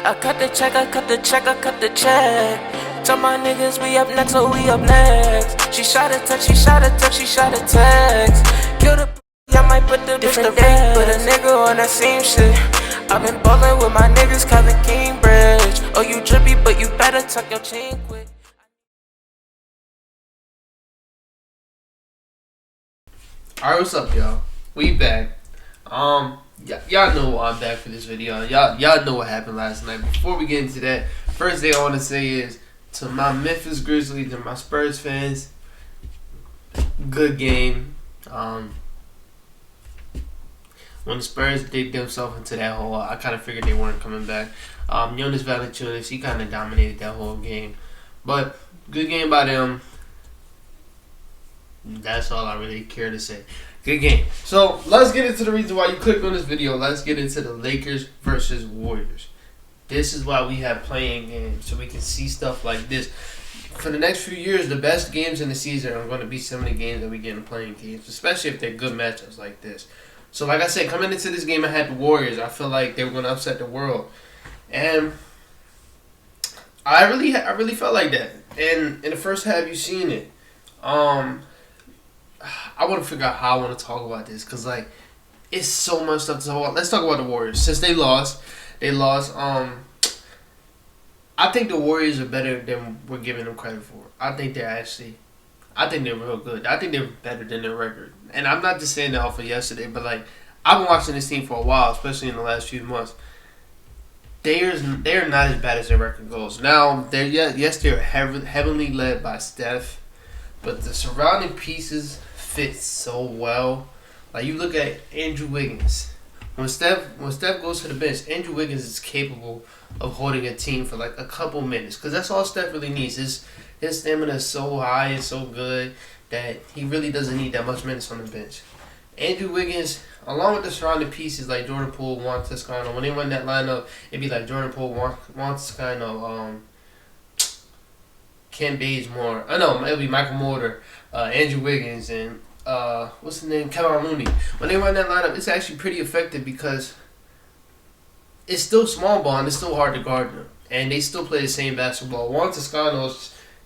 I cut the check, I cut the check, I cut the check. Tell my niggas we up next, so we up next. She shot a text, she shot a text, she shot a text. Kill the I might put the different day, put a nigga on that same shit. I've been ballin' with my niggas, Kevin Cambridge. Oh, you drippy, but you better tuck your chain quick. Alright, what's up, y'all? We back. Y'all know why I'm back for this video. Y'all know what happened last night. Before we get into that, first thing I want to say is to my Memphis Grizzlies and my Spurs fans, good game. When the Spurs dig themselves into that hole, I kind of figured they weren't coming back. Jonas Valanciunas, he kind of dominated that whole game, but good game by them. That's all I really care to say. Good game. So let's get into the reason why you clicked on this video. Let's get into the Lakers versus Warriors. This is why we have playing games, so we can see stuff like this. For the next few years, the best games in the season are going to be some of the games that we get in playing games, especially if they're good matchups like this. So like I said, coming into this game, I had the Warriors. I feel like they were going to upset the world. And I really felt like that. And in the first half, you've seen it. I want to figure out how I want to talk about this because, like, it's so much stuff to talk about. Let's talk about the Warriors. Since they lost. I think the Warriors are better than we're giving them credit for. I think they're real good. I think they're better than their record. And I'm not just saying that off of yesterday, but, like, I've been watching this team for a while, especially in the last few months. They're not as bad as their record goes. Now, they're heavily led by Steph, but the surrounding pieces fit so well. Like, you look at Andrew Wiggins. When Steph goes to the bench, Andrew Wiggins is capable of holding a team for like a couple minutes because that's all Steph really needs. His stamina is so high and so good that he really doesn't need that much minutes on the bench. Andrew Wiggins, along with the surrounding pieces like Jordan Poole, Juan Toscano, when they run that lineup, it'd be like Jordan Poole, Juan Toscano, Ken Bazemore. It'll be Michael Mortar, Andrew Wiggins, and what's his name? Kevin Looney. When they run that lineup, it's actually pretty effective because it's still small ball and it's still hard to guard them. And they still play the same basketball. Juan Toscano,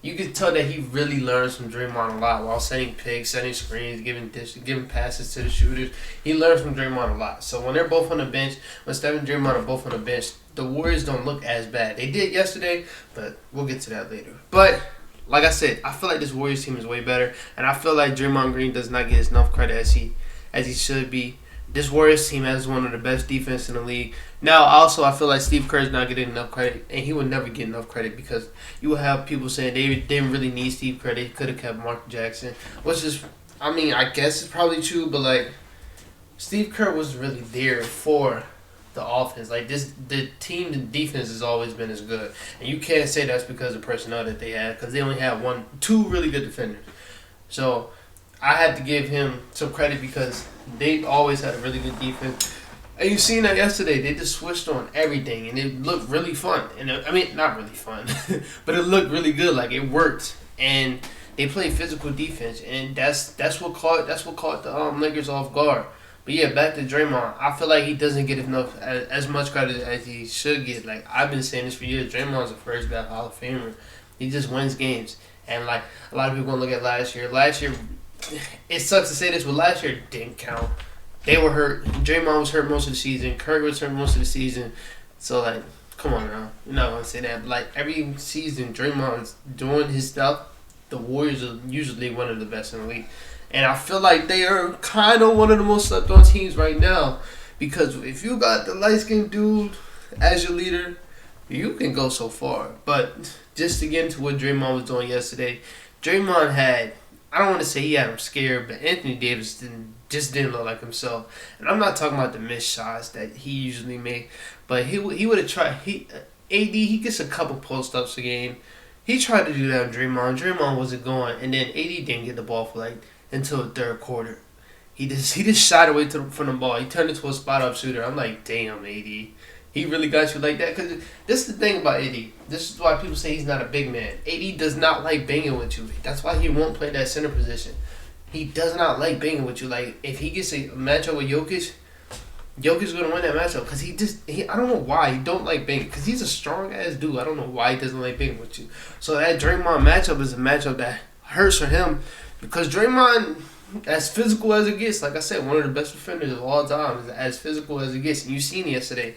you can tell that he really learns from Draymond a lot while setting picks, setting screens, giving passes to the shooters. He learns from Draymond a lot. So when they're both on the bench, when Steph and Draymond are both on the bench, the Warriors don't look as bad. They did yesterday, but we'll get to that later. But like I said, I feel like this Warriors team is way better, and I feel like Draymond Green does not get enough credit as he should be. This Warriors team has one of the best defense in the league. Now, also, I feel like Steve Kerr is not getting enough credit, and he would never get enough credit because you will have people saying they didn't really need Steve Kerr. They could have kept Mark Jackson, which is, I guess it's probably true, but like Steve Kerr was really there for the offense. Like the team, the defense has always been as good, and you can't say that's because of personnel that they had because they only had two really good defenders. So I had to give him some credit because they always had a really good defense. And you seen that yesterday. They just switched on everything, and it looked really fun. And not really fun, but it looked really good. Like it worked, and they played physical defense, and that's what caught the Lakers off guard. But yeah, back to Draymond. I feel like he doesn't get as much credit as he should get. Like I've been saying this for years. Draymond's a first ballot Hall of Famer. He just wins games, and like a lot of people gonna look at last year. Last year, it sucks to say this, but last year didn't count. They were hurt. Draymond was hurt most of the season. Kirk was hurt most of the season. So, like, come on now. You're not going to say that. But, like, every season, Draymond's doing his stuff. The Warriors are usually one of the best in the league. And I feel like they are kind of one of the most slept-on teams right now. Because if you got the light-skinned dude as your leader, you can go so far. But just to get into what Draymond was doing yesterday, Draymond had, I don't want to say he had him scared, but Anthony Davis didn't look like himself. And I'm not talking about the missed shots that he usually make, but he would have tried. He gets a couple post-ups a game. He tried to do that on Draymond. Draymond wasn't going, and then AD didn't get the ball for until the third quarter. He just shied away from the ball. He turned into a spot-up shooter. I'm like, damn, AD. He really got you like that? Because this is the thing about AD. This is why people say he's not a big man. AD does not like banging with you. That's why he won't play that center position. He does not like banging with you. Like, if he gets a matchup with Jokic, Jokic's gonna win that matchup because I don't know why he don't like banging because he's a strong ass dude. I don't know why he doesn't like banging with you. So that Draymond matchup is a matchup that hurts for him because Draymond, as physical as it gets, like I said, one of the best defenders of all time, is as physical as it gets. And you seen it yesterday.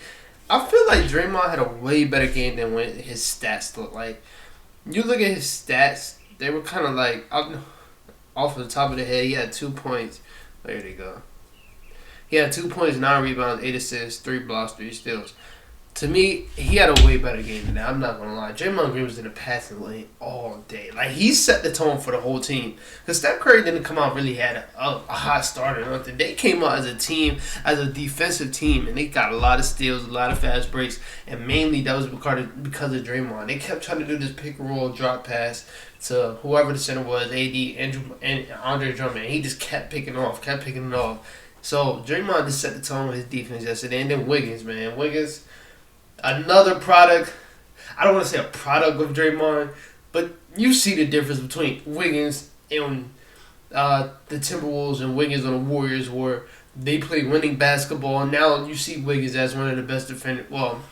I feel like Draymond had a way better game than what his stats look like. You look at his stats, they were kind of like off the top of the head. He had 2 points. There they go. He had 2 points, 9 rebounds, 8 assists, 3 blocks, 3 steals. To me, he had a way better game than that. I'm not gonna lie. Draymond Green was in the passing lane all day. Like he set the tone for the whole team. Cause Steph Curry didn't come out really had a hot start or nothing. They came out as a team, as a defensive team, and they got a lot of steals, a lot of fast breaks, and mainly that was because of Draymond. They kept trying to do this pick and roll drop pass to whoever the center was, AD, and Andre Drummond. And he just kept picking it off. So Draymond just set the tone with his defense yesterday, and then Wiggins, man, another product. I don't want to say a product of Draymond, but you see the difference between Wiggins and the Timberwolves and Wiggins on the Warriors, where they play winning basketball. And now you see Wiggins as one of the best defenders. Well,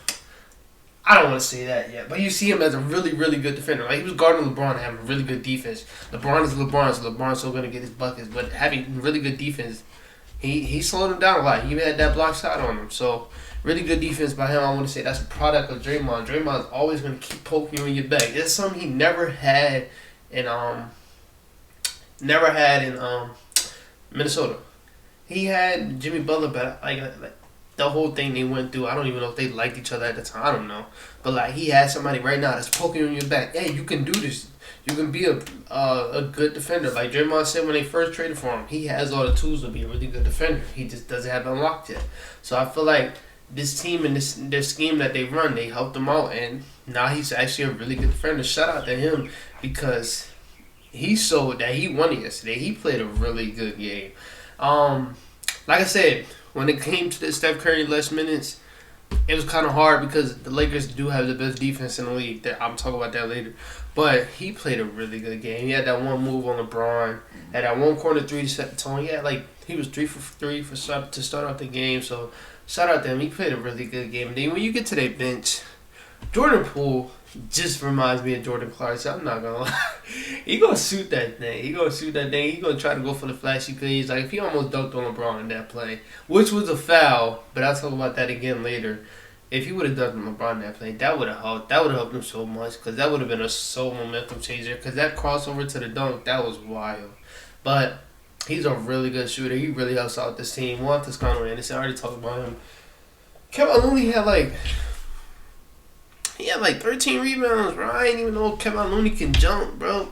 I don't want to say that yet, but you see him as a really, really good defender. Like he was guarding LeBron and having really good defense. LeBron is LeBron, so LeBron's still going to get his buckets, but having really good defense, he slowed him down a lot. He even had that block shot on him, so. Really good defense by him. I want to say that's a product of Draymond. Draymond's always going to keep poking you in your back. It's something he never had in Minnesota. He had Jimmy Butler, but like the whole thing they went through, I don't even know if they liked each other at the time. I don't know, but like he has somebody right now that's poking you in your back. Hey, you can do this. You can be a good defender. Like Draymond said when they first traded for him, he has all the tools to be a really good defender. He just doesn't have it unlocked yet. So I feel like this team and their scheme that they run, they helped him out, and now he's actually a really good defender. Shout out to him because he showed that he won it yesterday. He played a really good game. Like I said, when it came to the Steph Curry last minutes, it was kind of hard because the Lakers do have the best defense in the league. I'm talking about that later. But he played a really good game. He had that one move on LeBron, had that one corner three to set the tone. He was 3 for 3 to start out the game. So shout out to him. He played a really good game. And then when you get to that bench, Jordan Poole just reminds me of Jordan Clarkson. I'm not gonna lie. He gonna shoot that thing. He gonna try to go for the flashy plays. Like if he almost dunked on LeBron in that play, which was a foul. But I'll talk about that again later. If he would have dunked on LeBron in that play, that would have helped. That would have helped him so much because that would have been a so momentum changer. Because that crossover to the dunk, that was wild. But he's a really good shooter. He really helps out this team. Juan Toscano Anderson, I already talked about him. Kevin Looney had like 13 rebounds, bro. I didn't even know Kevin Looney can jump, bro.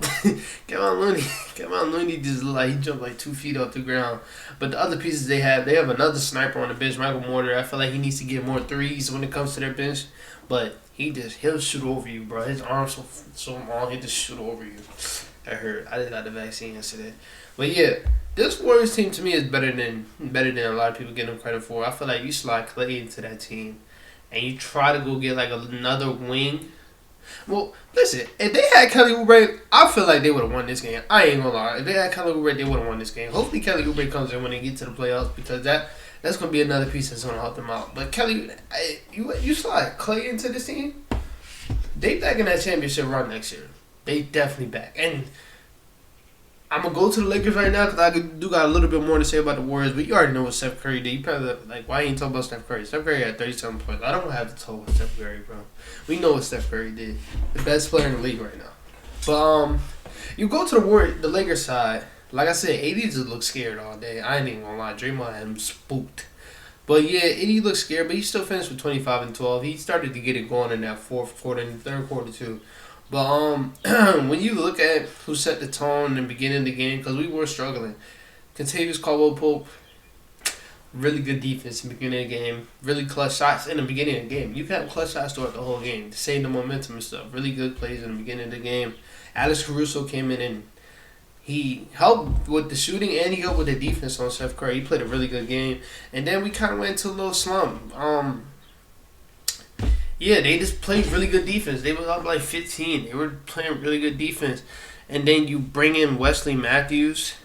Kevin Looney just he jumped like 2 feet off the ground. But the other pieces they have another sniper on the bench, Michael Mortar. I feel like he needs to get more threes when it comes to their bench. But he'll shoot over you, bro. His arm's so long, he'll just shoot over you. That hurt. I just got the vaccine yesterday. But yeah, this Warriors team to me is better than a lot of people give them credit for. I feel like you slide Clay into that team and you try to go get like another wing. Well, listen, if they had Kelly Oubre, I feel like they would have won this game. I ain't gonna lie. If they had Kelly Oubre, they would have won this game. Hopefully Kelly Oubre comes in when they get to the playoffs because that's gonna be another piece that's gonna help them out. But Kelly, you slide Clay into this team, they back in that championship run next year. They definitely back. And I'm going to go to the Lakers right now because I do got a little bit more to say about the Warriors, but you already know what Steph Curry did. You probably why ain't you talking about Steph Curry? Steph Curry had 37 points. I don't have to talk about Steph Curry, bro. We know what Steph Curry did. The best player in the league right now. But you go to the Lakers side. Like I said, AD just looked scared all day. I ain't even going to lie. Draymond had him spooked. But yeah, AD looked scared, but he still finished with 25 and 12. He started to get it going in that fourth quarter and the third quarter too. But when you look at who set the tone in the beginning of the game, because we were struggling, Kentavious Caldwell-Pope, really good defense in the beginning of the game, really clutch shots in the beginning of the game. You can have clutch shots throughout the whole game to save the momentum and stuff. Really good plays in the beginning of the game. Alex Caruso came in and he helped with the shooting and he helped with the defense on Steph Curry. He played a really good game. And then we kind of went into a little slump. Yeah, they just played really good defense. They were up like 15. They were playing really good defense. And then you bring in Wesley Matthews.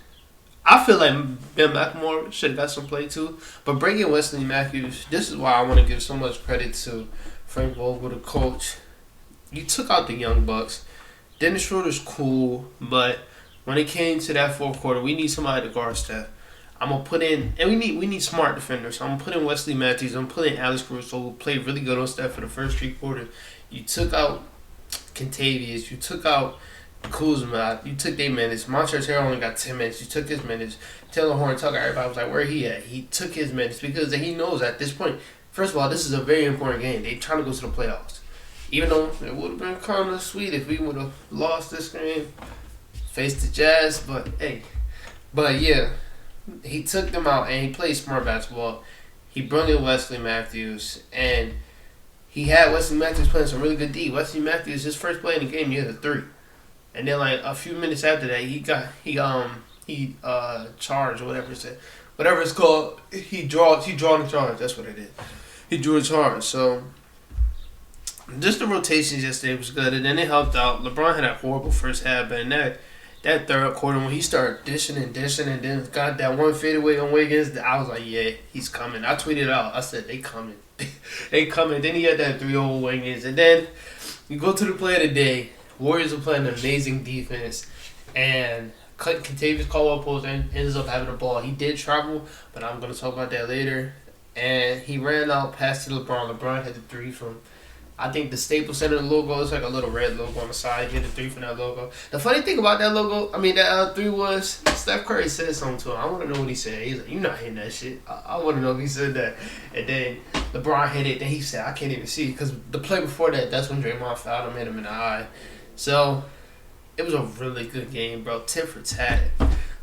I feel like Ben McLemore should have got some play too. But bringing Wesley Matthews, this is why I want to give so much credit to Frank Vogel, the coach. You took out the young bucks. Dennis Schroeder's cool, but when it came to that fourth quarter, we need somebody to guard Steph. I'm gonna put in, and we need smart defenders. So I'm gonna put in Wesley Matthews. I'm putting Alex Caruso, who played really good on Steph for the first 3 quarters. You took out Kentavious. You took out Kuzma. You took their minutes. Montrezl Harrell only got 10 minutes. You took his minutes. Taylor Horn Tucker, everybody was like, where he at? He took his minutes because he knows at this point, first of all, this is a very important game. They trying to go to the playoffs. Even though it would have been kind of sweet if we would have lost this game, faced the Jazz, but hey. But yeah, he took them out and he played smart basketball. He brought in Wesley Matthews, and he had Wesley Matthews playing some really good D. Wesley Matthews, his first play in the game, he had a 3. And then like a few minutes after that, he charged or whatever it's called. He drawn a charge. That's what it is. He drew a charge. So just the rotations yesterday was good, and then it helped out. LeBron had a horrible first half, but in that third quarter when he started dishing, and then got that one fadeaway on Wiggins, I was like, yeah, he's coming. I tweeted out. I said, they coming. They coming. Then he had that 3-0 Wiggins, and then you go to the play of the day. Warriors are playing an amazing defense, and Kentavious Caldwell-Pope ends up having the ball. He did travel, but I'm going to talk about that later. And he ran out, passed to LeBron. LeBron had the 3 from, I think, the Staples Center logo. It's like a little red logo on the side. He had the 3 from that logo. The funny thing about that logo, that 3 was Steph Curry said something to him. I want to know what he said. He's like, you're not hitting that shit. I want to know if he said that. And then LeBron hit it. Then he said, I can't even see it. Because the play before that, that's when Draymond fouled him, hit him in the eye. So, it was a really good game, bro. 10 for 10.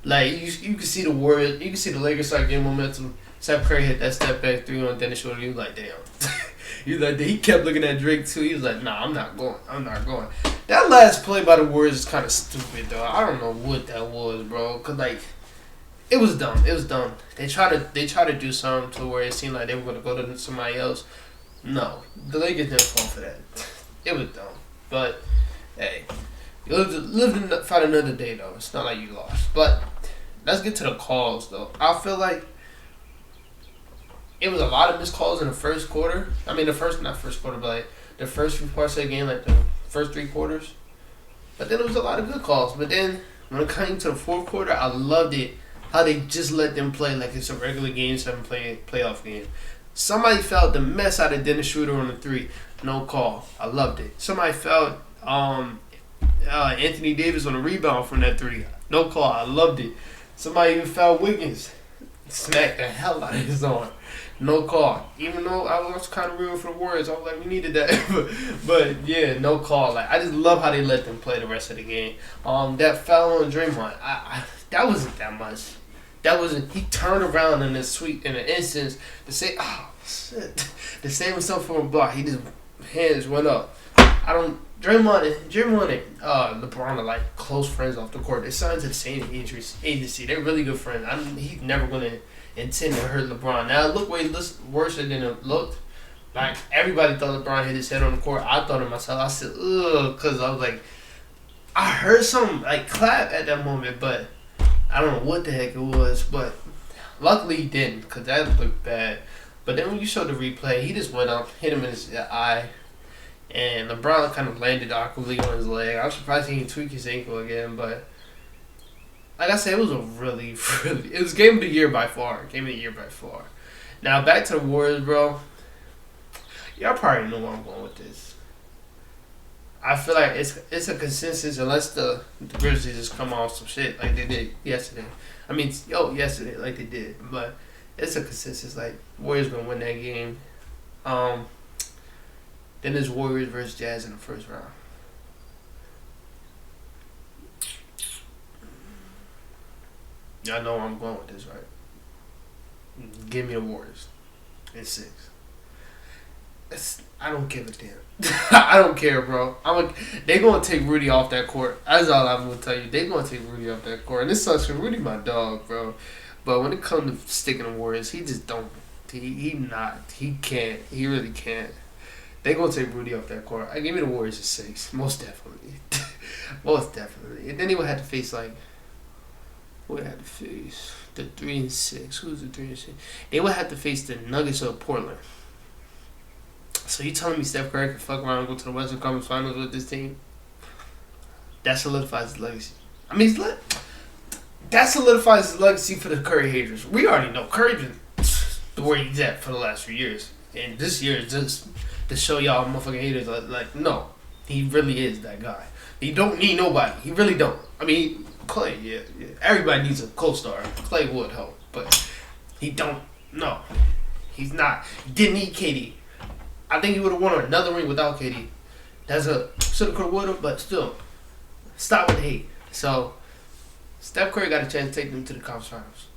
Like, you can see the Warriors, you can see the Lakers start getting momentum. Steph Curry hit that step back 3 on Dennis Schroeder. You was like, damn. He kept looking at Drake, too. He was like, nah, I'm not going. That last play by the Warriors is kind of stupid, though. I don't know what that was, bro. Because, like, it was dumb. They tried to do something to where it seemed like they were going to go to somebody else. No. The Lakers didn't fall for that. It was dumb. But hey, you lived and fight another day, though. It's not like you lost. But let's get to the calls, though. I feel like it was a lot of missed calls in the first quarter. Not first quarter, but like the first few parts of the game, like the first 3 quarters. But then it was a lot of good calls. But then when it came to the fourth quarter, I loved it. How they just let them play like it's a regular game, 7 playoff game. Somebody fouled the mess out of Dennis Schroeder on the 3. No call. I loved it. Somebody fouled Anthony Davis on a rebound from that 3. No call. I loved it. Somebody even fouled Wiggins. Smacked the hell out of his arm. No call. Even though I was kind of rooting for the Warriors, I was like, we needed that. but yeah, no call. Like, I just love how they let them play the rest of the game. That foul on Draymond, that wasn't that much. That wasn't. He turned around in an instance to say, oh shit, to save himself from a block. He just hands went up. Draymond and LeBron are like close friends off the court. They signed to the same agency. They're really good friends. He's never gonna intend to hurt LeBron. Now look way worse than it looked. Like everybody thought LeBron hit his head on the court. I thought it myself. I said, ugh, because I was like, I heard something like clap at that moment, but I don't know what the heck it was. But luckily he didn't, because that looked bad. But then when you showed the replay, he just went up, hit him in his eye. And LeBron kind of landed awkwardly on his leg. I'm surprised he didn't tweak his ankle again, but like I said, it was it was game of the year by far. Now back to the Warriors, bro. Y'all probably know where I'm going with this. I feel like it's a consensus unless the Grizzlies just come off some shit like they did yesterday. Yesterday like they did, but it's a consensus like Warriors gonna win that game. Then there's Warriors versus Jazz in the first round. Y'all know where I'm going with this, right? Give me the Warriors in 6. I don't give a damn. I don't care, bro. They gonna take Rudy off that court. That's all I'm gonna tell you. They gonna take Rudy off that court, and this sucks for Rudy, my dog, bro. But when it comes to sticking the Warriors, he just don't. He can't. He really can't. They gonna take Rudy off that court. I give me the Warriors at 6, most definitely, most definitely. And then he would have to face like would have to face the 3-6. Who's the 3-6? They would have to face the Nuggets of Portland. So you telling me Steph Curry can fuck around and go to the Western Conference Finals with this team? That solidifies his legacy. I mean, that solidifies his legacy for the Curry haters. We already know Curry been where he's at for the last few years, and this year is just to show y'all motherfucking haters like no, he really is that guy. He don't need nobody. He really don't. I mean, Clay, yeah. Everybody needs a co-star. Clay would help, but he don't. No, he's not. He didn't need KD. I think he would have won another ring without KD. That's a shoulda, coulda, woulda, but still, stop with the hate. So, Steph Curry got a chance to take them to the conference finals.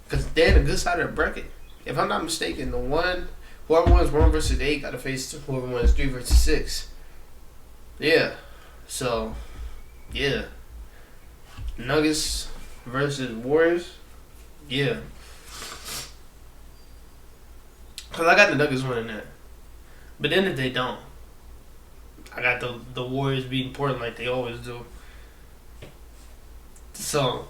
Because they're in a good side of the bracket. If I'm not mistaken, whoever wins 1 versus 8 got to face whoever wins 3 versus 6. Yeah. So, yeah. Nuggets versus Warriors. Yeah. Because I got the Nuggets winning that. But then if they don't, I got the Warriors beating Portland like they always do. So,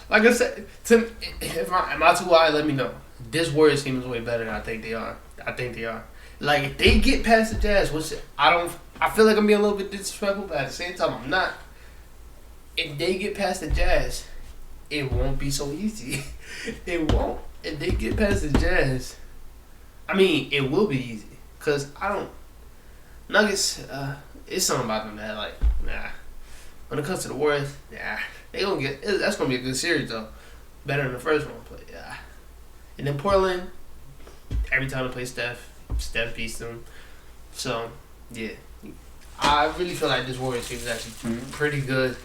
like I said, am I too high? Let me know. This Warriors team is way better than I think they are. Like, if they get past the Jazz, I feel like I'm being a little bit disrespectful, but at the same time, I'm not. If they get past the Jazz, it won't be so easy. It won't. If they get past the Jazz, I mean, it will be easy. Because Nuggets, it's something about them that, like, nah. When it comes to the Warriors, nah. That's going to be a good series, though. Better than the first one, but yeah. And then Portland, every time they play Steph beats them. So, yeah. I really feel like this Warriors team is actually pretty good.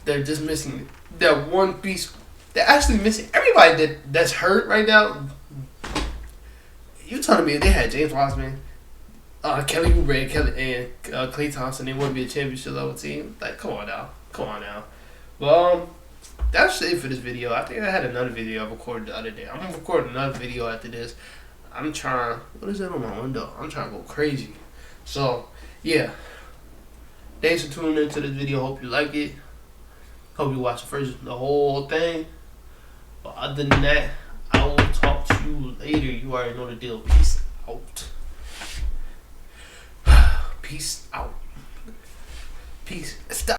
They're just missing that one piece. They're actually missing everybody that's hurt right now. You telling me if they had James Wiseman, Kelly Oubre, and Klay Thompson, they wouldn't be a championship level team? Like, come on now. Well, that's it for this video. I think I had another video I recorded the other day. I'm gonna record another video after this. What is that on my window? I'm trying to go crazy. So, yeah. Thanks for tuning into this video. Hope you like it. Hope you watch the whole thing. But other than that, I will talk to you later. You already know the deal. Peace out. Peace out. Peace. Stop.